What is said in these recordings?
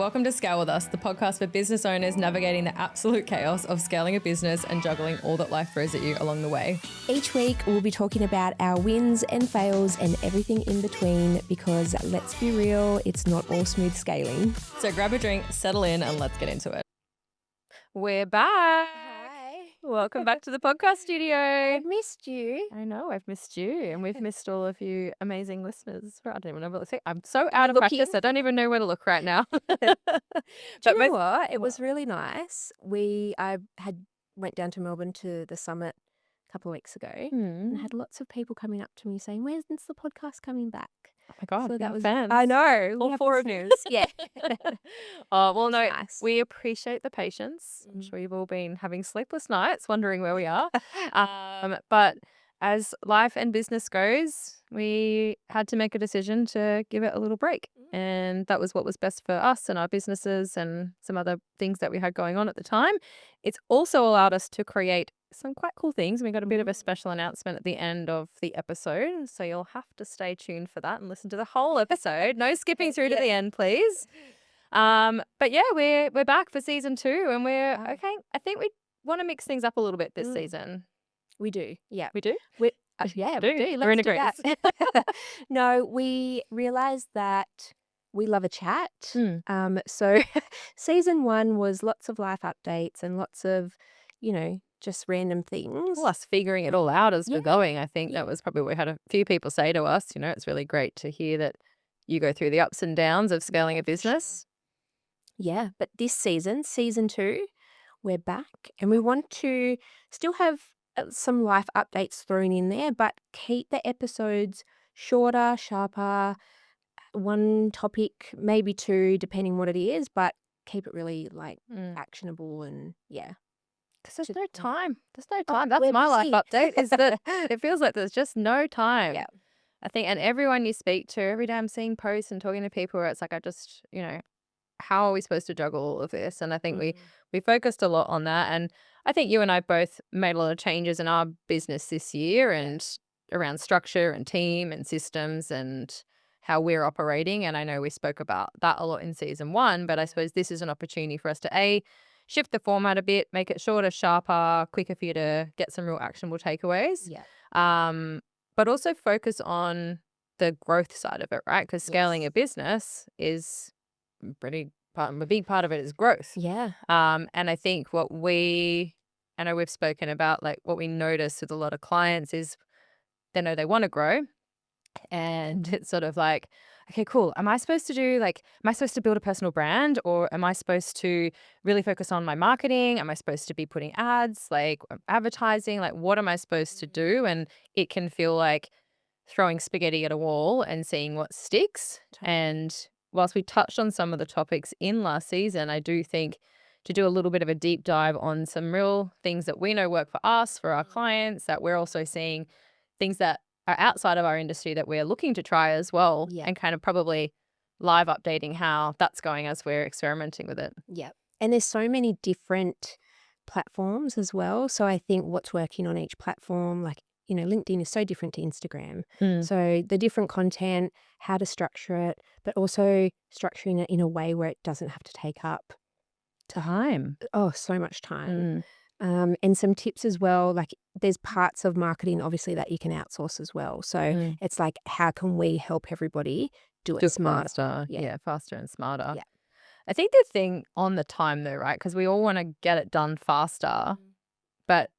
Welcome to Scale With Us, the podcast for business owners navigating the absolute chaos of scaling a business and juggling all that life throws at you along the way. Each week, we'll be talking about our wins and fails and everything in between because let's be real, it's not all smooth scaling. So grab a drink, settle in, and let's get into it. We're back. Hi. Welcome back to the podcast studio. I've missed you. I know, I've missed you, and we've missed all of you amazing listeners. I don't even know what to say. I'm so out of practice, I don't even know where to look right now. Do you know what? It was really nice. I went down to Melbourne to the summit a couple of weeks ago and had lots of people coming up to me saying, "When's the podcast coming back?" Oh my God, So that was fans. I know. All we have four of you. listeners. Yeah. Oh, well, no, Nice. we appreciate the patience. I'm sure you've all been having sleepless nights wondering where we are. But as life and business goes, we had to make a decision to give it a little break. And that was what was best for us and our businesses and some other things that we had going on at the time. It's also allowed us to create some quite cool things. We got a bit of a special announcement at the end of the episode. So you'll have to stay tuned for that and listen to the whole episode. No skipping through to the end, please. But yeah, we're back for season 2 and we're okay. I think we want to mix things up a little bit this season. We do. Yeah. We do? Yeah, do. we do. We're in Let's do agreement. that. No, we realised that we love a chat. So season 1 was lots of life updates and lots of, just random things. Plus figuring it all out as we're going. I think Yeah. that was probably what we had a few people say to us. It's really great to hear that you go through the ups and downs of scaling a business. Yeah, but this season, season 2, we're back and we want to still have some life updates thrown in there, but keep the episodes shorter, sharper, one topic, maybe 2, depending what it is, but keep it really actionable and Because there's Should- no time. There's no Oh, time. That's we're my life busy. update is that it feels like there's just no time. Yeah. I think, and everyone you speak to, every day I'm seeing posts and talking to people where it's like, how are we supposed to juggle all of this? And I think we focused a lot on that. And I think you and I both made a lot of changes in our business this year and around structure and team and systems and how we're operating. And I know we spoke about that a lot in season 1, but I suppose this is an opportunity for us to shift the format a bit, make it shorter, sharper, quicker for you to get some real actionable takeaways. Yeah. But also focus on the growth side of it, right? Because scaling a business is a big part of it is growth. Yeah. And I think I know we've spoken about like what we notice with a lot of clients is they know they want to grow. And it's sort of like, okay, cool. Am I supposed to build a personal brand, or am I supposed to really focus on my marketing? Am I supposed to be putting ads, like advertising? Like, what am I supposed to do? And it can feel like throwing spaghetti at a wall and seeing what sticks. And whilst we touched on some of the topics in last season, I do think to do a little bit of a deep dive on some real things that we know work for us, for our clients, that we're also seeing things that are outside of our industry that we're looking to try as well, and kind of probably live updating how that's going as we're experimenting with it. Yeah. And there's so many different platforms as well. So I think what's working on each platform, LinkedIn is so different to Instagram. So the different content, how to structure it, but also structuring it in a way where it doesn't have to take up Time. so much time. And some tips as well, like there's parts of marketing obviously that you can outsource as well. So it's like, how can we help everybody do it smarter? Faster. Yeah, faster and smarter. Yeah. I think the thing on the time though, right? Because we all want to get it done faster, but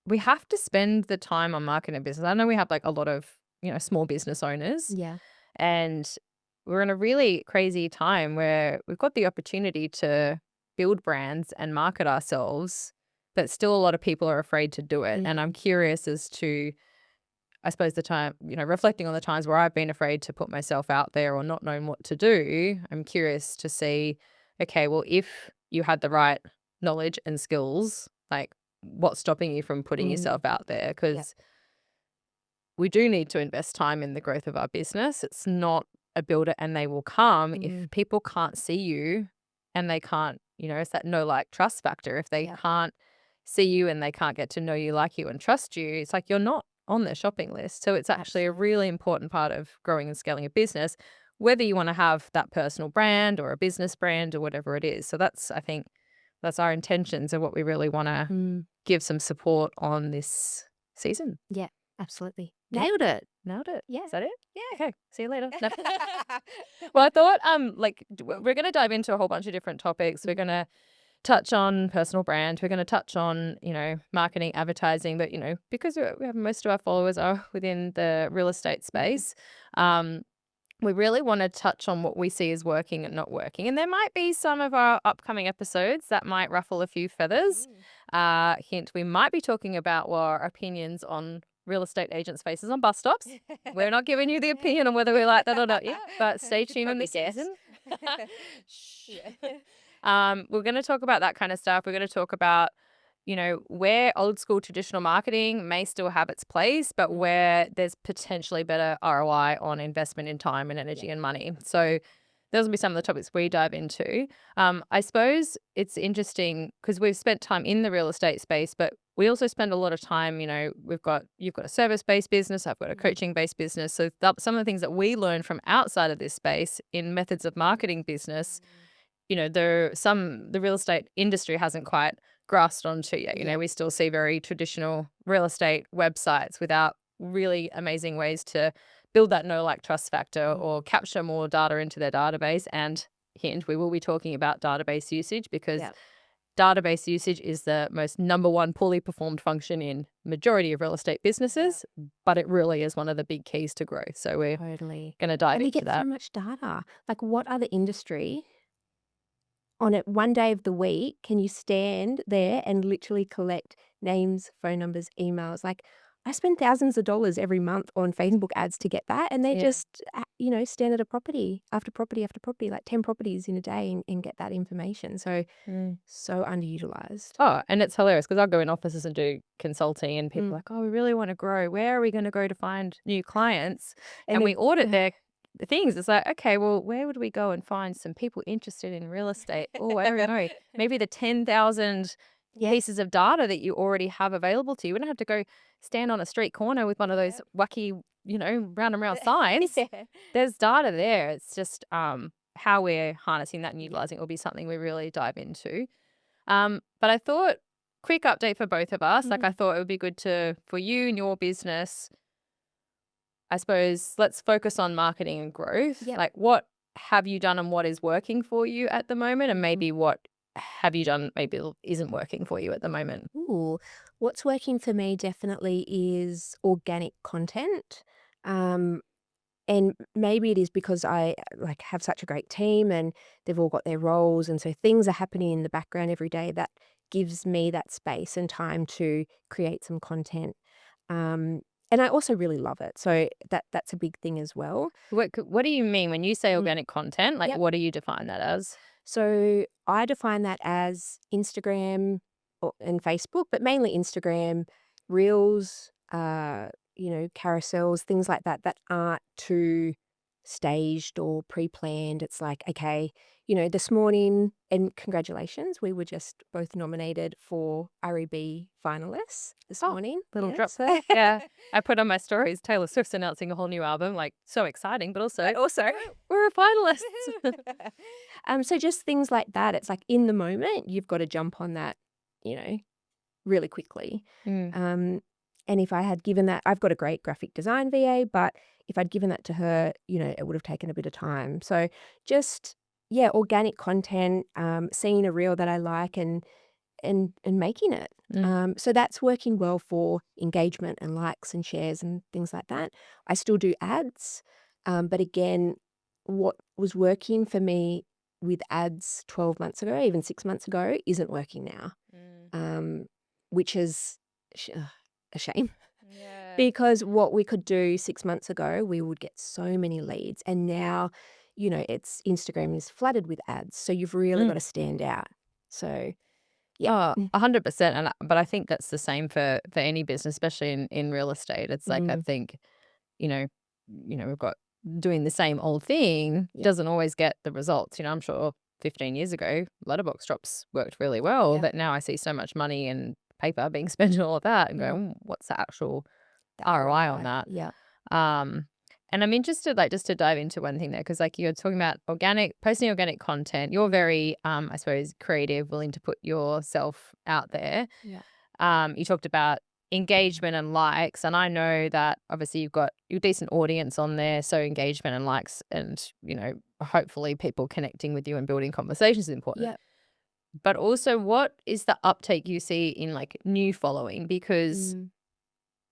we have to spend the time on marketing a business. I know we have like a lot of, small business owners. Yeah. And we're in a really crazy time where we've got the opportunity to build brands and market ourselves, but still a lot of people are afraid to do it. And I'm curious as to, I suppose, the time, reflecting on the times where I've been afraid to put myself out there or not knowing what to do. I'm curious to see, okay, well, if you had the right knowledge and skills, like what's stopping you from putting yourself out there? Because we do need to invest time in the growth of our business. It's not a build it and they will come. If people can't see you and they can't, it's that no like trust factor. If they can't see you and they can't get to know you, like you and trust you, it's like you're not on their shopping list. So it's actually a really important part of growing and scaling a business. whether you want to have that personal brand or a business brand or whatever it is. So I think that's our intentions and what we really want to Mm. give some support on this season. Yeah, absolutely. Yeah. Nailed it. Nailed it. Yeah. Is that it? Yeah. Okay. See you later. No. Well, I thought we're going to dive into a whole bunch of different topics. We're going to touch on personal brand. We're going to touch on, marketing, advertising, but, because we have most of our followers are within the real estate space, we really want to touch on what we see as working and not working. And there might be some of our upcoming episodes that might ruffle a few feathers. Hint, we might be talking about our opinions on real estate agents' faces on bus stops. We're not giving you the opinion on whether we like that or not yet, but stay You could tuned on probably this guess. season. Shh. Yeah. We're going to talk about that kind of stuff. We're going to talk about, where old school traditional marketing may still have its place, but where there's potentially better ROI on investment in time and energy and money. So those will be some of the topics we dive into. I suppose it's interesting because we've spent time in the real estate space, but we also spend a lot of time, you've got a service-based business, I've got a coaching-based business. So some of the things that we learn from outside of this space in methods of marketing business, the real estate industry hasn't quite grasped onto yet. We still see very traditional real estate websites without really amazing ways to build that know, like, trust factor or capture more data into their database. And hint, we will be talking about database usage because database usage is the most number one poorly performed function in majority of real estate businesses, but it really is one of the big keys to growth. So we're Totally. going to dive And we into get so that. much data. Like, what other industry on it one day of the week can you stand there and literally collect names, phone numbers, emails? Like, I spend thousands of dollars every month on Facebook ads to get that, and they Yeah. just, stand at a property after property after property, like 10 properties in a day, and get that information. So, so underutilized. Oh, and it's hilarious because I'll go in offices and do consulting and people are Mm. like, oh, we really want to grow. Where are we going to go to find new clients? And And we then, audit their things. It's like, okay, well, where would we go and find some people interested in real estate? Oh, I don't know. Maybe the 10,000 yeah, pieces of data that you already have available to you. We don't have to go stand on a street corner with one of those wacky, round and round signs. yeah. There's data there. It's just how we're harnessing that and utilizing it will be something we really dive into. But I thought, quick update for both of us. Like, I thought it would be good for you and your business, I suppose, let's focus on marketing and growth. Yep. Like, what have you done and what is working for you at the moment? And maybe what have you done maybe isn't working for you at the moment? Ooh, what's working for me definitely is organic content. Um, and maybe it is because I like have such a great team and they've all got their roles, and so things are happening in the background every day that gives me that space and time to create some content. Um, and I also really love it, so that's a big thing as well. What do you mean when you say Mm. organic content? Like, Yep. what do you define that as? So I define that as Instagram and Facebook, but mainly Instagram, reels, carousels, things like that that aren't too staged or pre-planned. It's like, okay, this morning, and congratulations, we were just both nominated for REB finalists this Oh, morning. little Yeah, drop. so Yeah. I put on my stories, Taylor Swift's announcing a whole new album. Like, so exciting, but also, also. we're a finalist. So just things like that. It's like in the moment, you've got to jump on that, you know, really quickly. Mm. And if I had given that, I've got a great graphic design VA, but if I'd given that to her, it would have taken a bit of time. So just, yeah, organic content, seeing a reel that I like and making it. So that's working well for engagement and likes and shares and things like that. I still do ads, but again, what was working for me with ads 12 months ago, even 6 months ago, isn't working now, which is a shame. Yeah. Because what we could do 6 months ago, we would get so many leads, and now, it's Instagram is flooded with ads, so you've really got to stand out. So yeah. Oh, 100%. But I think that's the same for any business, especially in real estate. It's like, I think, you know, we've got doing the same old thing Yeah. doesn't always get the results. I'm sure 15 years ago, letterbox drops worked really well, Yeah. but now I see so much money and paper being spent on all of that and go, what's the actual The ROI on that? Yeah. Um, And I'm interested, like, just to dive into one thing there, because like you're talking about posting organic content. You're very, I suppose, creative, willing to put yourself out there. Yeah. You talked about engagement and likes, and I know that obviously you've got your decent audience on there, so engagement and likes, and hopefully people connecting with you and building conversations is important. Yeah. But also, what is the uptake you see in like new following? Because Mm.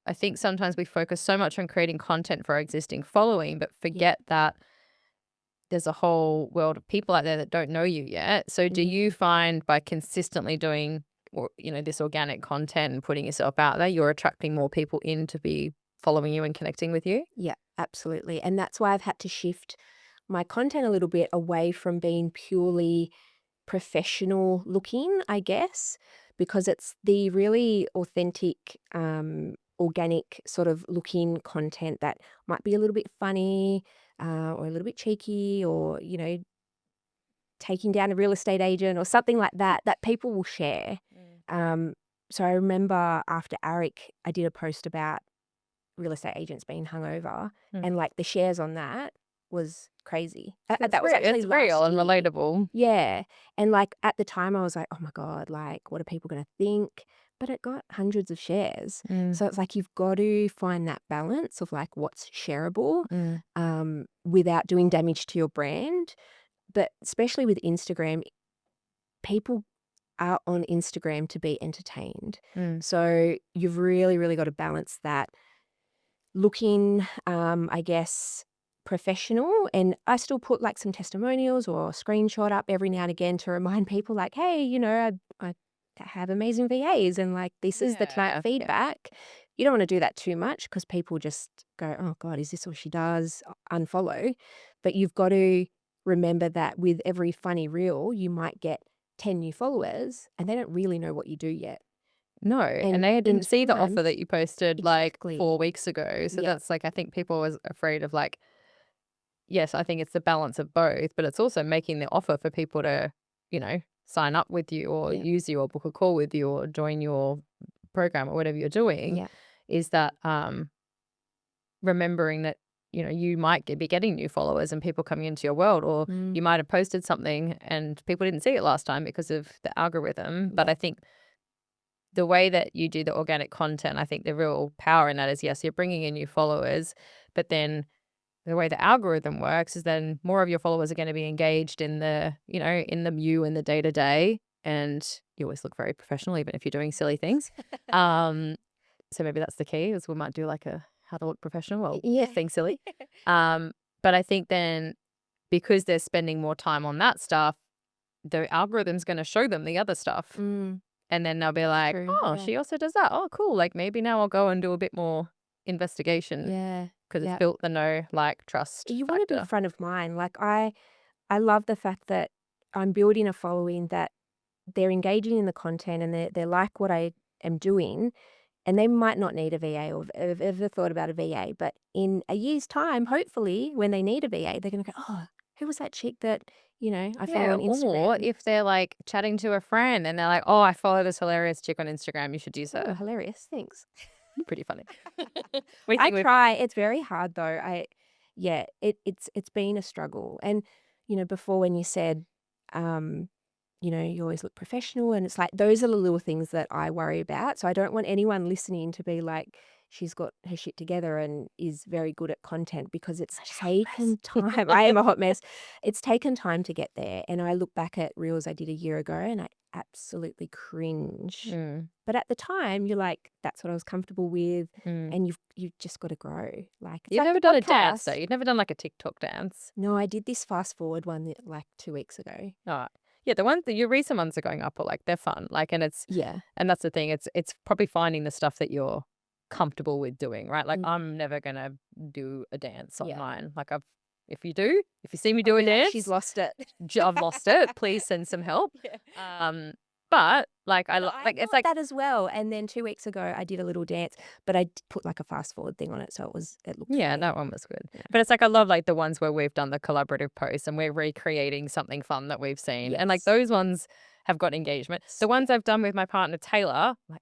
I think sometimes we focus so much on creating content for our existing following, but Yeah. forget that there's a whole world of people out there that don't know you yet. So do Mhm. you find by consistently doing this organic content and putting yourself out there, you're attracting more people in to be following you and connecting with you? Yeah, absolutely. And that's why I've had to shift my content a little bit away from being purely professional looking, I guess, because it's the really authentic, organic sort of looking content that might be a little bit funny, or a little bit cheeky, or, taking down a real estate agent or something like that, that people will share. Mm. Um, so I remember after Arik, I did a post about real estate agents being hungover, Mm. and, like, the shares on that was crazy. It's That was actually it's real last and year. relatable. Yeah, and, like, at the time, I was like, "Oh my god, like, what are people gonna think?" But it got hundreds of shares. Mm, So it's like you've got to find that balance of, like, what's shareable, mm, without doing damage to your brand. But especially with Instagram, people are on Instagram to be entertained. mm, So you've really, really got to balance that looking, I guess, professional. And I still put like some testimonials or a screenshot up every now and again to remind people, like, hey, I have amazing VAs, and like this is the client yeah, yeah. feedback. You don't want to do that too much because people just go, oh God, is this all she does? Unfollow. But you've got to remember that with every funny reel, you might get 10 new followers and they don't really know what you do yet. No, and And they in didn't see the offer times, that you posted like exactly. 4 weeks ago. So Yeah. that's like, I think people was afraid of like, yes, I think it's the balance of both, but it's also making the offer for people to, sign up with you or Yeah. use you or book a call with you or join your program or whatever you're doing, Yeah. is that remembering that, you might be getting new followers and people coming into your world, or Mm, you might have posted something and people didn't see it last time because of the algorithm. But yeah. I think the way that you do the organic content, I think the real power in that is, yes, you're bringing in new followers, but then the way the algorithm works is then more of your followers are going to be engaged in you in the day to day. And you always look very professional, even if you're doing silly things. Um, so maybe that's the key is we might do like a how to look professional while Yeah. being silly. Um, but I think then because they're spending more time on that stuff, the algorithm's going to show them the other stuff. Mm, And then they'll be like, true. "Oh, Yeah. she also does that. Oh, cool. Like maybe now I'll go and do a bit more investigation Yeah. because it's Yeah. built the know, like, trust You want to be factor." front of mind. Like I love the fact that I'm building a following that they're engaging in the content and they like what I am doing. And they might not need a VA or have ever thought about a VA, but in a year's time, hopefully, when they need a VA, they're gonna go, "Oh, who was that chick that, I follow Yeah, on or Instagram?" if they're, like, chatting to a friend and they're like, "Oh, I follow this hilarious chick on Instagram. You should use "Oh, her." hilarious, thanks." Pretty funny. We I think we've try. It's very hard though. Yeah, it's been a struggle. And, before when you said, um, you always look professional, and it's like those are the little things that I worry about. So I don't want anyone listening to be like, she's got her shit together and is very good at content, because it's such a hot taken mess. time. I am a hot mess. It's taken time to get there. And I look back at reels I did a year ago and I absolutely cringe. Mm, But at the time, you're like, that's what I was comfortable with, mm. and you've just gotta grow. Like, it's You've like never the done a dance, though? podcast. You've never done, like, a TikTok dance? No, I did this fast forward one like 2 weeks ago. Alright. Yeah, the ones that your recent ones are going up are, like, they're fun, like, Yeah. and that's the thing, it's probably finding the stuff that you're comfortable with doing, right? Like, Mhm. I'm never gonna do a dance Yeah. online, like, if you see me I'll do a be like, "She's dance, lost it." I've lost it, please send some help. Yeah. Um, but, like, I No, lo I like, it's thought like that as well, and then 2 weeks ago, I did a little dance, but I put, like, a fast forward thing on it, so it looked yeah, funny. that one was good. Yeah. But it's like I love, like, the ones where we've done the collaborative posts and we're recreating something fun that we've seen, and, like, Yes. those ones have got engagement. The S ones I've done with my partner Taylor, like,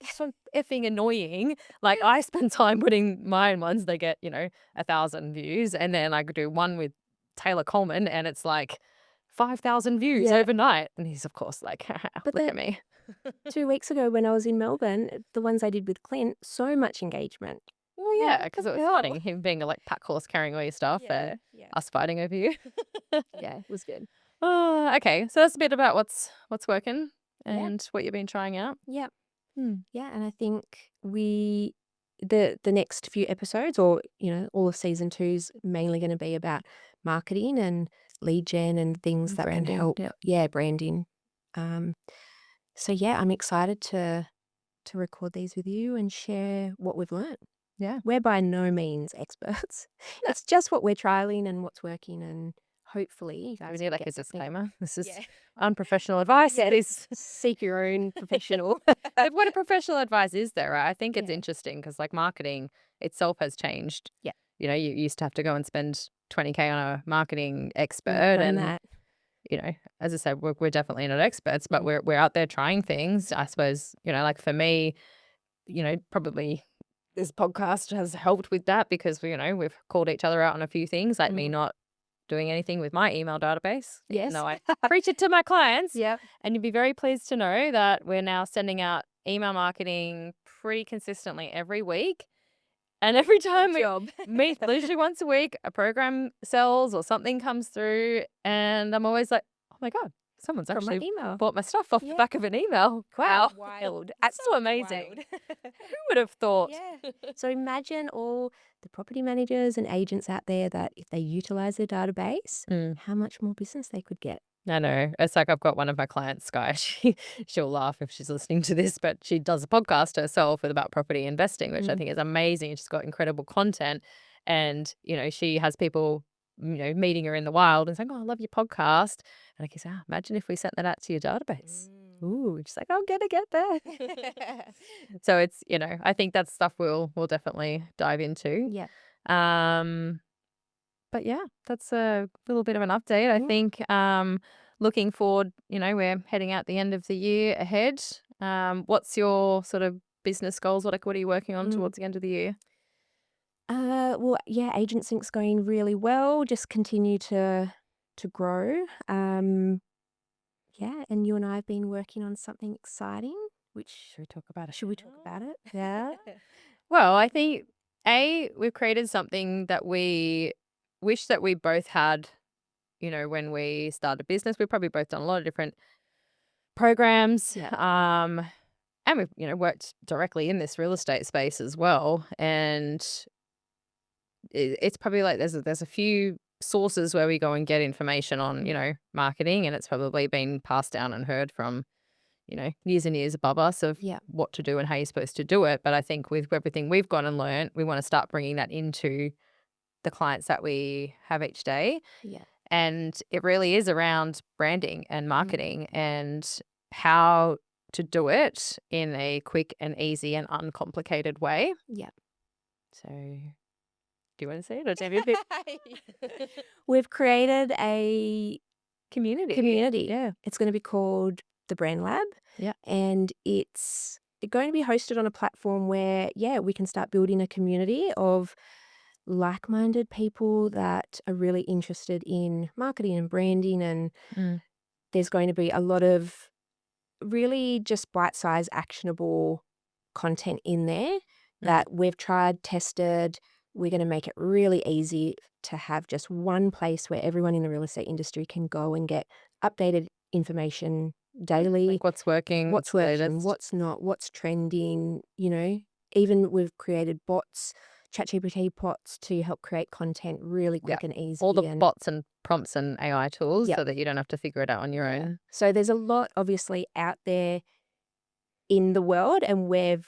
so effing annoying. Like, I spend time putting my own ones, they get, 1,000 views, and then I could do one with Taylor Coleman, and it's like 5,000 views Yeah. overnight. And he's, of course, like, But look the at me. 2 weeks ago when I was in Melbourne, the ones I did with Clint, so much engagement. Well, How yeah, because the it was hell? funny, him being a, like, pack horse carrying all your stuff Yeah, and yeah, us fighting over you. yeah, it was good. Oh, okay. So that's a bit about what's working Yeah, and what you've been trying out. yeah, Hmm. yeah, and I think the next few episodes or, all of season 2's mainly gonna be about marketing and lead gen and things that can Branding. help Yeah. branding. Um, so yeah, I'm excited to record these with you and share what we've learnt. Yeah. We're by no means experts. It's just what we're trialing and what's working, and hopefully you We guys need can like get a something. disclaimer. This is Yeah. unprofessional advice. Yeah, This seek your own professional. but what a professional advice is there, right? I think it's Yeah. interesting because like marketing itself has changed. Yeah. You used to have to go and spend 20K on a marketing Not expert done and that. as I said, we're definitely not experts, but Mm. we're out there trying things. I suppose, like for me, probably this podcast has helped with that because we've called each other out on a few things, like me Mm. not doing anything with my email database, even Yes. though I preach it to my clients. Yep. And you'd be very pleased to know that we're now sending out email marketing pretty consistently every week. And every Good time we job. meet, literally once a week, a program sells or something comes through, and I'm always like, oh my God, someone's From my actually email. bought my stuff off the Yeah. back of an email. Wow. Wild. So Absolutely amazing. wild. Who would have thought? Yeah. So imagine all the property managers and agents out there that if they utilize their database, Mm. how much more business they could get. I know. It's like I've got one of my clients, Sky. She'll laugh if she's listening to this, but she does a podcast herself with about property investing, which I Mm. think is amazing. She's got incredible content, and she has people meeting her in the wild and saying, "Oh, I love your podcast," and I can say, "Imagine if we sent that out to your database." Mm. Ooh, she's like, "I'm gonna get there." So it's I think that's stuff we'll definitely dive into. Yeah. Um, but yeah, that's a little bit of an update. I Mm. think looking forward, we're heading out the end of the year ahead. What's your sort of business goals? What are you working on Mm. towards the end of the year? Well, yeah, Agent Sync's going really well. Just continue to grow. Yeah, and you and I have been working on something exciting, which Should we talk about it? should we talk about it? Yeah. Well, I think we've created something that we wish that we both had, when we started business. We've probably both done a lot of different programs. Yeah. And we've, worked directly in this real estate space as well. And it's probably like there's a few sources where we go and get information on, marketing, and it's probably been passed down and heard from, years and years above us of Yeah. what to do and how you're supposed to do it. But I think with everything we've gone and learned, we want to start bringing that into the clients that we have each day. Yeah. And it really is around branding and Mm. marketing and how to do it in a quick and easy and uncomplicated way. Yeah. So, do you want to say it or do you have your We've created a community? community. Yeah. It's going to be called the Brand Lab, Yeah. and it's going to be hosted on a platform where, yeah, we can start building a community of like-minded people that are really interested in marketing and branding, and Mm. there's going to be a lot of really just bite-sized, actionable content in there Mm. that we've tried, tested. We're going to make it really easy to have just one place where everyone in the real estate industry can go and get updated information daily. Like what's working, what's What's the working, latest? what's not, what's trending, Even we've created bots, ChatGPT bots to help create content really Yeah. quick and easy. All the And bots and prompts and AI tools yeah, so that you don't have to figure it out on your yeah. own. So there's a lot obviously out there in the world, and we're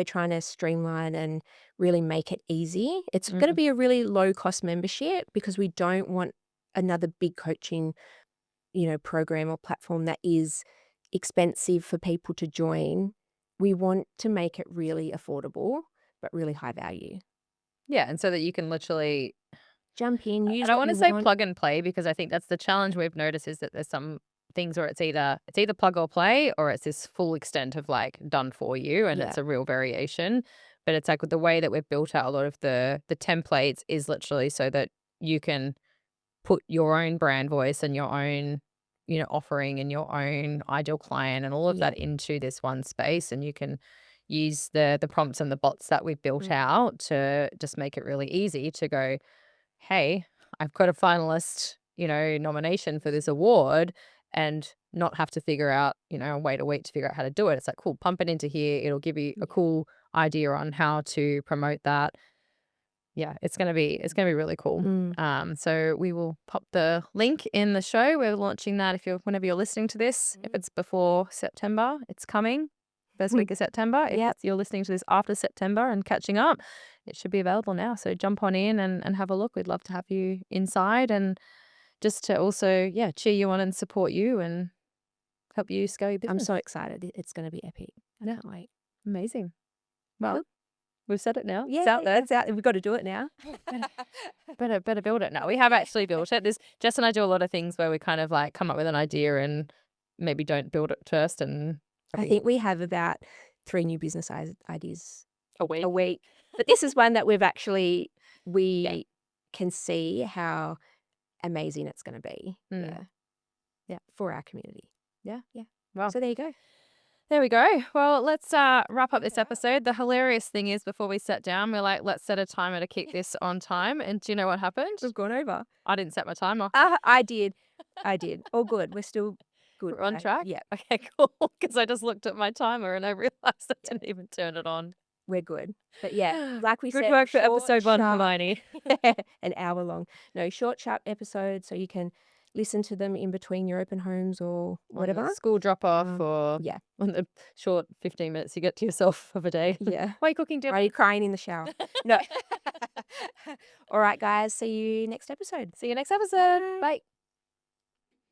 trying to streamline and really make it easy. It's going to Mm. be a really low cost membership because we don't want another big coaching, program or platform that is expensive for people to join. We want to make it really affordable, but really high value. Yeah, and so that you can literally Jump in, I use don't what wanna you say want. plug and play because I think that's the challenge we've noticed is that there's some things where it's either plug or play, or it's this full extent of like done for you, and Yeah. it's a real variation. But it's like with the way that we've built out a lot of the templates is literally so that you can put your own brand voice and your own, offering and your own ideal client and all of Yeah. that into this one space, and you can use the prompts and the bots that we've built Mm. out to just make it really easy to go, hey, I've got a finalist, nomination for this award, and not have to figure out, wait a week to figure out how to do it. It's like, cool, pump it into here. It'll give you a Yeah. cool idea on how to promote that. Yeah, it's gonna be really cool. Mm. So we will pop the link in the show. We're launching that whenever you're listening to this. If Mm. it's before September, it's coming. First week of September. If Yep. you're listening to this after September and catching up, it should be available now. So jump on in and have a look. We'd love to have you inside, and just to also, yeah, cheer you on and support you and help you scale your I'm business. so excited. It's gonna be epic. I Yeah, can't wait. amazing. Well, Cool. we've said it now. Yeah, It's out there. it's out. We've got to do it now. Better build it. No, we have actually built it. There's Jess and I do a lot of things where we kind of like come up with an idea and maybe don't build it first, and I think we have about 3 new business ideas a week. a week. But this is one that Yeah. we can see how amazing it's gonna be. Mm. Yeah. Yeah. For our community. Yeah. Yeah. Well, So there you go. there we go. Well, let's wrap up this episode. The hilarious thing is, before we sat down, we're like, let's set a timer to keep this on time. And do you know what happened? We've gone over. I didn't set my timer. I did. I did. All good. We're still good. We're on track. Yeah, Okay, cool. Because I just looked at my timer and I realized I didn't even turn it on. we're good. But yeah, like we Good said, work for short, episode 1, sharp, Hermione. an hour long. No, short, sharp episodes so you can listen to them in between your open homes or On the whatever. school drop off, or Yeah. on the short 15 minutes you get to yourself of a day. Yeah. Why are you cooking dinner? Are you crying in the shower? No. All right, guys. See you next episode. See you next episode. Bye.